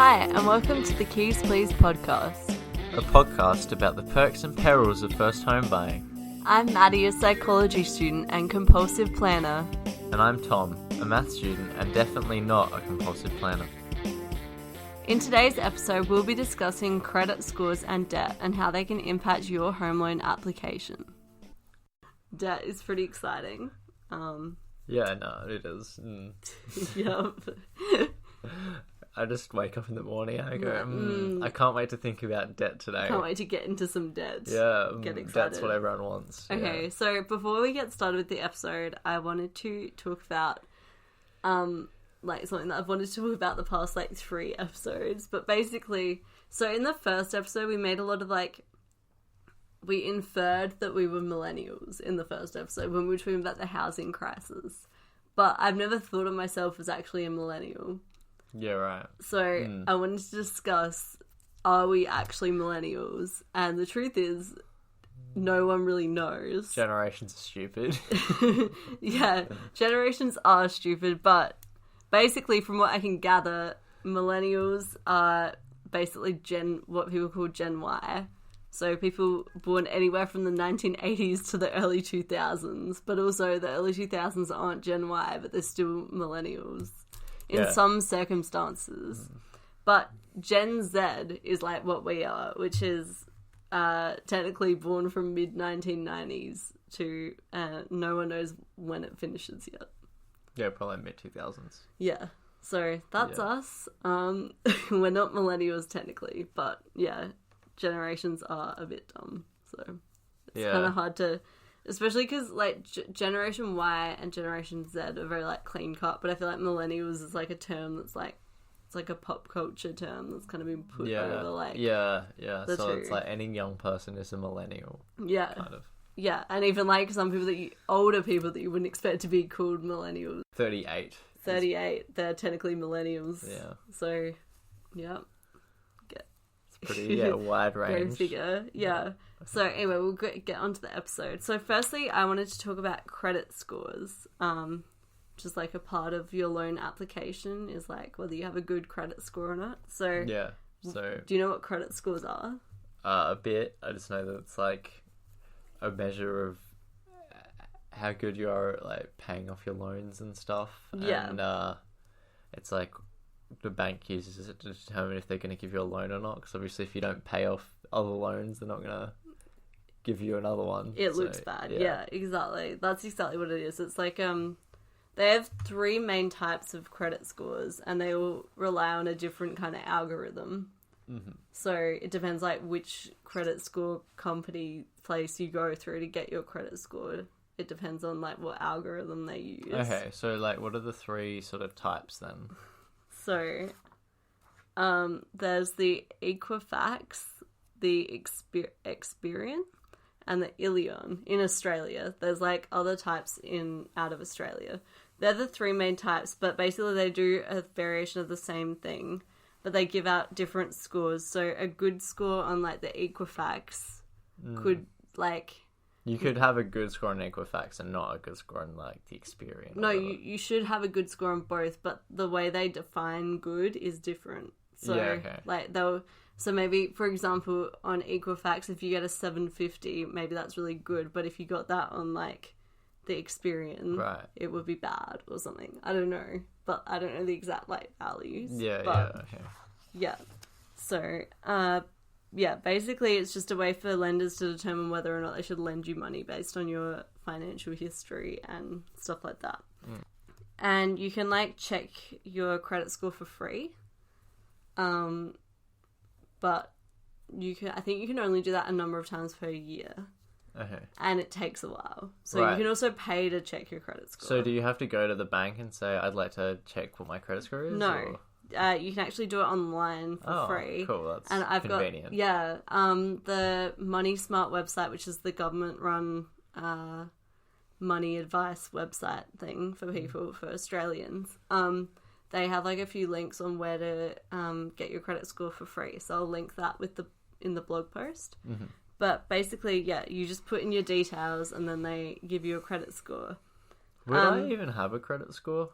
Hi, and welcome to the Keys Please podcast. A podcast about the perks and perils of first home buying. I'm Maddie, a psychology student and compulsive planner. And I'm Tom, a math student and definitely not a compulsive planner. In today's episode, we'll be discussing credit scores and debt and how they can impact your home loan application. Debt is pretty exciting. Yeah, no, it is. Yep. I just wake up in the morning and I go, I can't wait to think about debt today. Can't wait to get into some debt. Yeah, Get excited. That's what everyone wants. Okay, yeah. So before we get started with the episode, I wanted to talk about something that I've wanted to talk about the past 3 episodes. But basically, so in the first episode we made a lot of we inferred that we were millennials in the first episode when we were talking about the housing crisis. But I've never thought of myself as actually a millennial. Yeah, right. So I wanted to discuss, are we actually millennials? And the truth is, no one really knows. Generations are stupid. Yeah, generations are stupid, but basically from what I can gather, millennials are basically what people call Gen Y. So people born anywhere from the 1980s to the early 2000s, but also the early 2000s aren't Gen Y, but they're still millennials in some circumstances. But Gen Z is like what we are, which is technically born from mid-1990s to no one knows when it finishes yet. Yeah, probably mid-2000s. Yeah. So that's us. We're not millennials technically, but yeah, generations are a bit dumb. So it's kind of hard to, especially because Generation Y and Generation Z are very clean cut, but I feel like millennials is a term that's it's a pop culture term that's kind of been put over so it's any young person is a millennial. Yeah. Kind of. Yeah, and even some people older people that you wouldn't expect to be called millennials. 38, they're technically millennials. Yeah. So, yeah. It's pretty, wide range. Go figure. Yeah. So anyway, we'll get onto the episode. So firstly, I wanted to talk about credit scores. Which is a part of your loan application is whether you have a good credit score or not. So yeah. So do you know what credit scores are? A bit. I just know that it's a measure of how good you are at paying off your loans and stuff. Yeah. And it's the bank uses it to determine if they're going to give you a loan or not. Because obviously, if you don't pay off other loans, they're not going to give you another one. It looks bad. Yeah, exactly. That's exactly what it is. It's they have 3 main types of credit scores, and they all rely on a different kind of algorithm. Mm-hmm. So it depends which credit score place you go through to get your credit score. It depends on what algorithm they use. Okay, so what are the 3 sort of types then? So there's the Equifax, the Experian, and the Ilion in Australia. There's other types out of Australia. They're the 3 main types, but basically they do a variation of the same thing, but they give out different scores. So a good score on the Equifax could You could have a good score on Equifax and not a good score on the Experian. No, you should have a good score on both, but the way they define good is different. So so maybe, for example, on Equifax, if you get a 750, maybe that's really good. But if you got that on the Experian, right, it would be bad or something. I don't know, but I don't know the exact values. Okay. Yeah. So, basically it's just a way for lenders to determine whether or not they should lend you money based on your financial history and stuff like that. And you can check your credit score for free. But I think you can only do that a number of times per year. Okay. And it takes a while. So you can also pay to check your credit score. So do you have to go to the bank and say, I'd like to check what my credit score is? No. You can actually do it online for free. Cool, that's and I've convenient. The Money Smart website, which is the government-run money advice website thing for people, for Australians. They have a few links on where to get your credit score for free. So I'll link that in the blog post. Mm-hmm. But basically, you just put in your details and then they give you a credit score. Would I even have a credit score?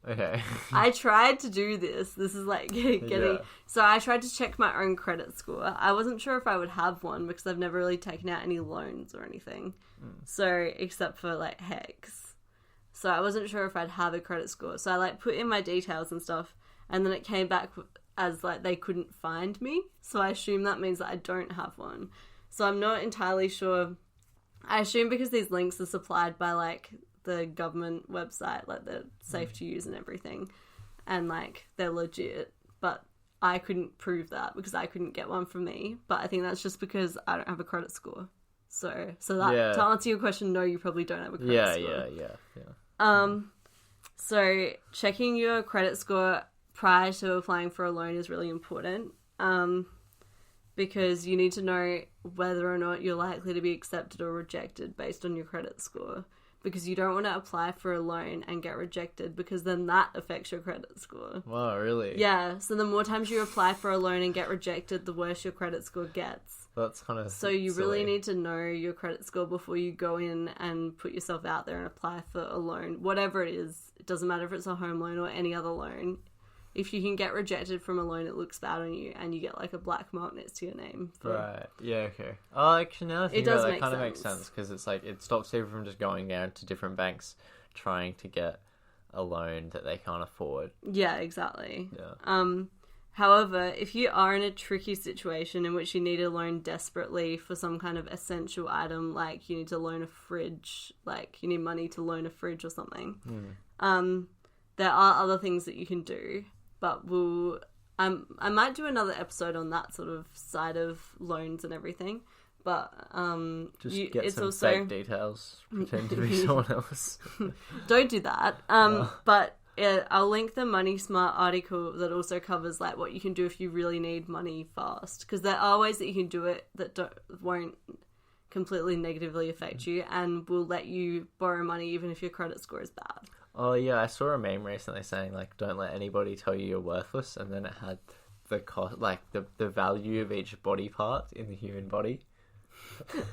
Okay. I tried to do this. This is like getting... Yeah. So I tried to check my own credit score. I wasn't sure if I would have one because I've never really taken out any loans or anything. So, except for like Hex. So I wasn't sure if I'd have a credit score. So I like put in my details and stuff, and then it came back as like they couldn't find me. So I assume that means that I don't have one. So I'm not entirely sure. I assume because these links are supplied by like the government website, like they're safe to use and everything, and like they're legit, but I couldn't prove that because I couldn't get one for me. But I think that's just because I don't have a credit score. So that to answer your question, no, you probably don't have a credit score. Yeah. So checking your credit score prior to applying for a loan is really important. Because you need to know whether or not you're likely to be accepted or rejected based on your credit score. Because you don't want to apply for a loan and get rejected, because then that affects your credit score. Wow, really? Yeah, so the more times you apply for a loan and get rejected, the worse your credit score gets. That's kind of So you really need to know your credit score before you go in and put yourself out there and apply for a loan. Whatever it is, it doesn't matter if it's a home loan or any other loan. If you can get rejected from a loan, it looks bad on you, and you get like a black mark next to your name. Right. Yeah. Okay. Oh, actually, now I think about it, that kind of makes sense. sense, because it's like it stops people from just going down to different banks trying to get a loan that they can't afford. Yeah. Exactly. Yeah. However, if you are in a tricky situation in which you need a loan desperately for some kind of essential item, like you need to loan a fridge, like you need money to loan a fridge or something, there are other things that you can do. But I might do another episode on that sort of side of loans and everything. But just get it's some also fake details, pretend to be someone else. Don't do that. But I'll link the Money Smart article that also covers like what you can do if you really need money fast. Because there are ways that you can do it that won't completely negatively affect you and will let you borrow money even if your credit score is bad. Oh yeah, I saw a meme recently saying like, don't let anybody tell you you're worthless, and then it had the cost, like the value of each body part in the human body.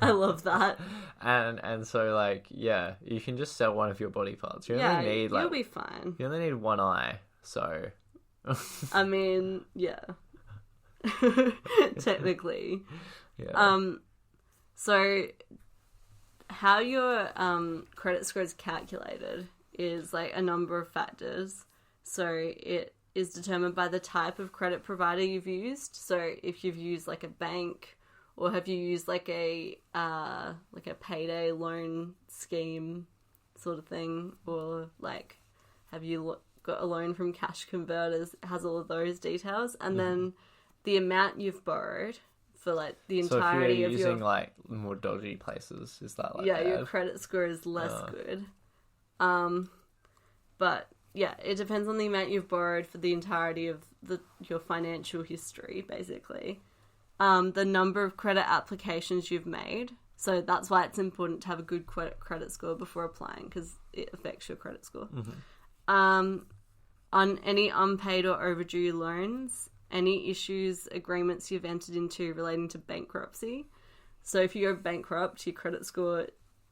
I love that. And so like, yeah, you can just sell one of your body parts. You only need like, you'll be fine. You only need one eye, so I mean, yeah. Technically. Yeah. So how your credit score is calculated is like a number of factors. So it is determined by the type of credit provider you've used. So if you've used like a bank, or have you used like a payday loan scheme sort of thing, or like have you got a loan from Cash Converters, it has all of those details, and then the amount you've borrowed for like the entirety of your... So if you're using your... like more dodgy places, is that like Yeah, bad? your credit score is less good. But yeah, it depends on the amount you've borrowed for the entirety of your financial history, basically. The number of credit applications you've made. So that's why it's important to have a good credit score before applying, because it affects your credit score. On any unpaid or overdue loans, any issues, agreements you've entered into relating to bankruptcy. So if you go bankrupt, your credit score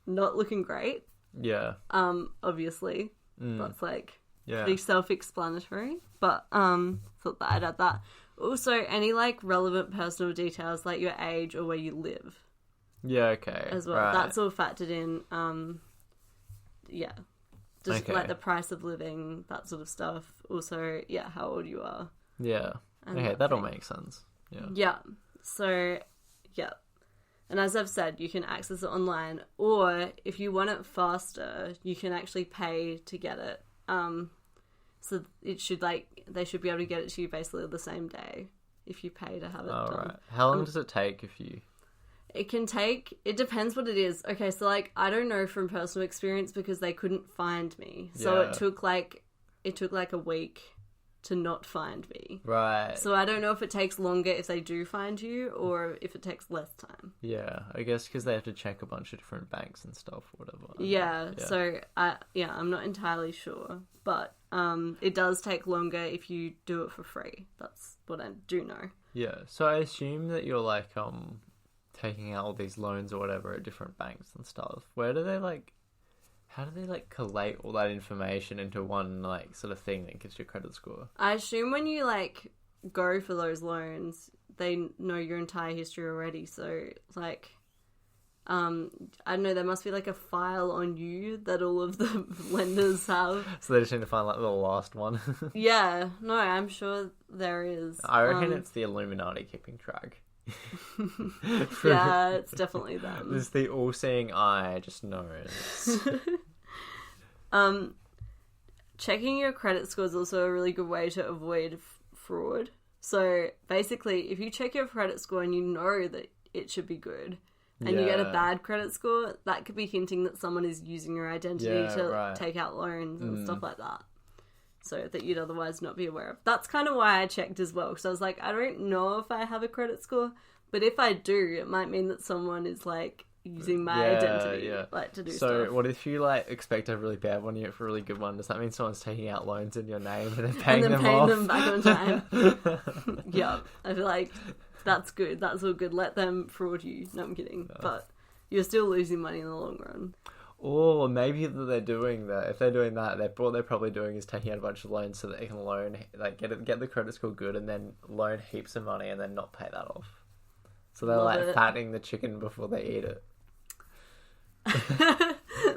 not looking great. Yeah. Obviously. That's like Yeah. pretty self-explanatory. But thought that I'd add that. Also, any like relevant personal details like your age or where you live Yeah, okay. as well. Right. That's all factored in. Yeah. Just Okay. like the price of living, that sort of stuff. Also, yeah, how old you are. Yeah. And Okay, that that'll thing. make sense. Yeah. Yeah. So, yeah. And as I've said, you can access it online, or if you want it faster, you can actually pay to get it. So it should they should be able to get it to you basically the same day if you pay to have it All done. right. How long does it take if you... It depends what it is. Okay, so like I don't know from personal experience because they couldn't find me. So Yeah. it took like a week to not find me. Right. So I don't know if it takes longer if they do find you or if it takes less time. Yeah, I guess because they have to check a bunch of different banks and stuff, whatever. Yeah, so I'm not entirely sure, but it does take longer if you do it for free. That's what I do know. Yeah, so I assume that you're like taking out all these loans or whatever at different banks and stuff. Where do they like How do they like collate all that information into one like sort of thing that gives you a credit score? I assume when you like go for those loans, they know your entire history already. So like, I don't know. There must be like a file on you that all of the lenders have. So they just need to find like the last one. Yeah, no, I'm sure there is. I reckon it's the Illuminati keeping track. Yeah, it's definitely them. It's the all-seeing eye just knows. Checking your credit score is also a really good way to avoid fraud. So basically, if you check your credit score and you know that it should be good, and you get a bad credit score, that could be hinting that someone is using your identity to take out loans and stuff like that. So that you'd otherwise not be aware of. That's kind of why I checked as well. Because I was like, I don't know if I have a credit score. But if I do, it might mean that someone is like using my identity like to do stuff. So what if you like expect a really bad one, you get for a really good one? Does that mean someone's taking out loans in your name and then paying them off? them back on time? Yeah, I feel like that's good. That's all good. Let them fraud you. No, I'm kidding. But you're still losing money in the long run. Or maybe they're doing that. If they're doing that, what they're probably doing is taking out a bunch of loans so that they can loan, like get the credit score good, and then loan heaps of money and then not pay that off. So they're like fattening the chicken before they eat it.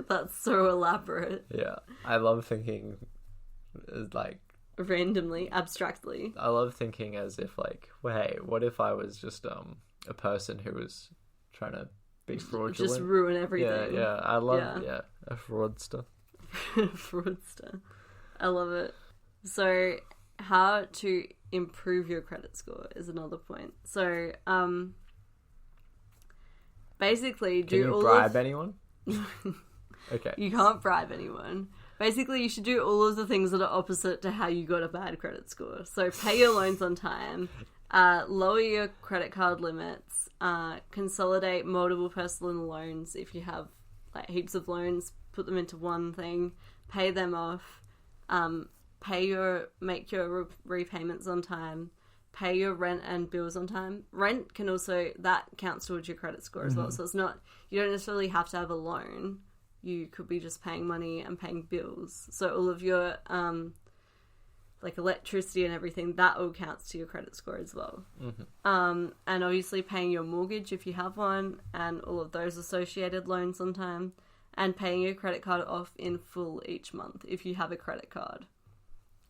That's so elaborate. Yeah, I love thinking like randomly, abstractly. I love thinking as if like, well, hey, what if I was just a person who was trying to be fraudulent, just ruin everything. Yeah, I love a fraudster. Fraudster, I love it. So how to improve your credit score is another point. So basically, can you bribe anyone? Okay, you can't bribe anyone. Basically, you should do all of the things that are opposite to how you got a bad credit score. So pay your loans on time, lower your credit card limits, consolidate multiple personal loans. If you have like heaps of loans, put them into one thing, pay them off, make your repayments on time, pay your rent and bills on time. Rent can also, that counts towards your credit score as well. So it's not, you don't necessarily have to have a loan. You could be just paying money and paying bills. So all of your like electricity and everything, that all counts to your credit score as well. And obviously paying your mortgage if you have one, and all of those associated loans on time, and paying your credit card off in full each month if you have a credit card.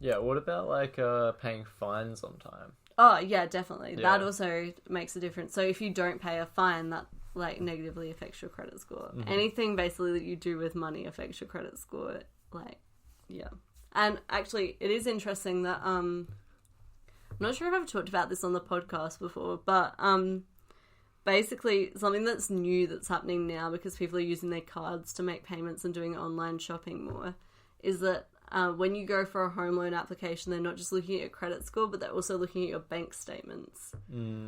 Yeah, what about like paying fines on time? Oh yeah, definitely. Yeah. That also makes a difference. So if you don't pay a fine, that like negatively affects your credit score. Anything basically that you do with money affects your credit score. Like, yeah. And actually, it is interesting that I'm not sure if I've talked about this on the podcast before, but basically something that's new that's happening now because people are using their cards to make payments and doing online shopping more is that when you go for a home loan application, they're not just looking at your credit score, but they're also looking at your bank statements,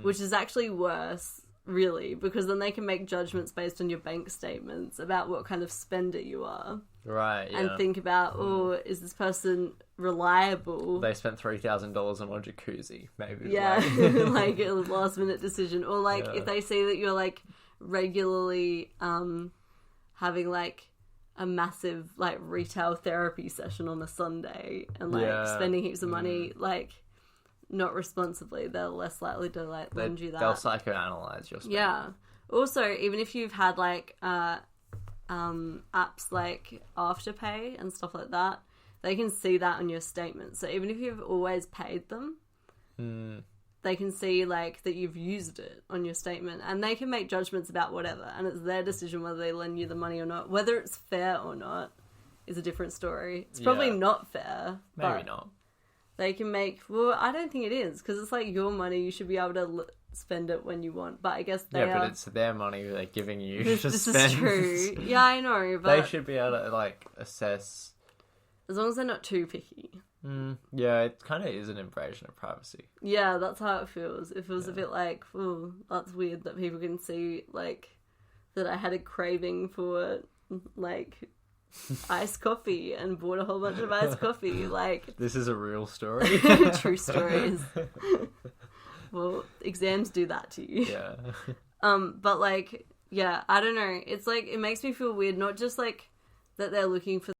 which is actually worse, really, because then they can make judgments based on your bank statements about what kind of spender you are. Right, yeah. And think about, is this person reliable? They spent $3,000 on one jacuzzi, maybe. Yeah, like a last-minute decision. Or, like, if they see that you're, like, regularly having, like, a massive, like, retail therapy session on a Sunday and, like, spending heaps of money, like, not responsibly, they're less likely to, like, lend you that. They'll psychoanalyze your spending. Yeah. Also, even if you've had, like, apps like Afterpay and stuff like that, they can see that on your statement. So even if you've always paid them, they can see like that you've used it on your statement, and they can make judgments about whatever, and it's their decision whether they lend you the money or not. Whether it's fair or not is a different story. It's probably not fair. Maybe not. They can make, well, I don't think it is, because it's like your money, you should be able to spend it when you want, but I guess they but it's their money they're giving you this to this spend. is true. Yeah, I know, but they should be able to like assess, as long as they're not too picky. Yeah, it kind of is an invasion of privacy. Yeah, that's how it feels. It feels a bit like, oh, that's weird that people can see like that I had a craving for like iced coffee and bought a whole bunch of iced coffee. Like, this is a real story. True stories. Well, exams do that to you. Yeah. But like, yeah, I don't know. It's like, it makes me feel weird, not just like that they're looking for